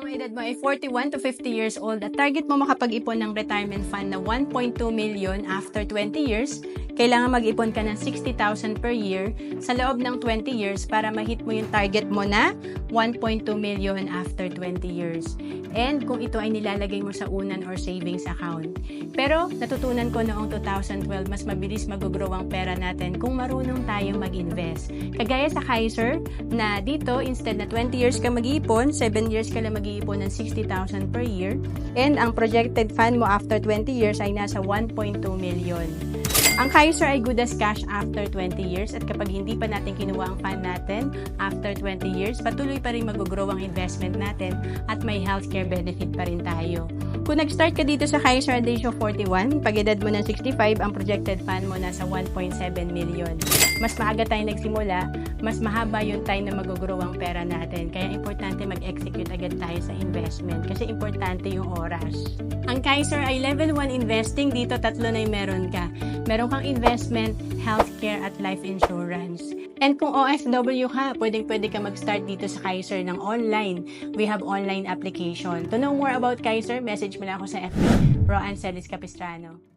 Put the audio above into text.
Kung edad mo ay 41 to 50 years old at target mo makapag-ipon ng retirement fund na 1.2 million after 20 years, kailangan mag-ipon ka ng 60,000 per year sa loob ng 20 years para ma-hit mo yung target mo na 1.2 million after 20 years. And kung ito ay nilalagay mo sa unan or savings account. Pero natutunan ko noong 2012, mas mabilis mag-grow ang pera natin kung marunong tayong mag-invest. Kagaya sa Kaiser na dito, instead na 20 years ka mag-iipon, 7 years ka lang mag-iipon ng 60,000 per year. And ang projected fund mo after 20 years ay nasa 1.2 million. Ang Kaiser ay good as cash after 20 years at kapag hindi pa natin kinuha ang fund natin after 20 years, patuloy pa rin mag-grow ang investment natin at may healthcare benefit pa rin tayo. Kung nag-start ka dito sa Kaiser at age of 41, pag edad mo ng 65, ang projected fund mo nasa 1.7 million. Mas maaga tayo nagsimula, mas mahaba yung time na mag-grow ang pera natin. Kaya importante mag-execute agad tayo sa investment kasi importante yung oras. Ang Kaiser ay level 1 investing. Dito tatlo na yung meron ka. Meron kang investment, healthcare at life insurance. And kung OFW ka, pwede ka mag-start dito sa Kaiser ng online. We have online application. To know more about Kaiser, message mo lang ako sa FB, Roanne Celis Capistrano.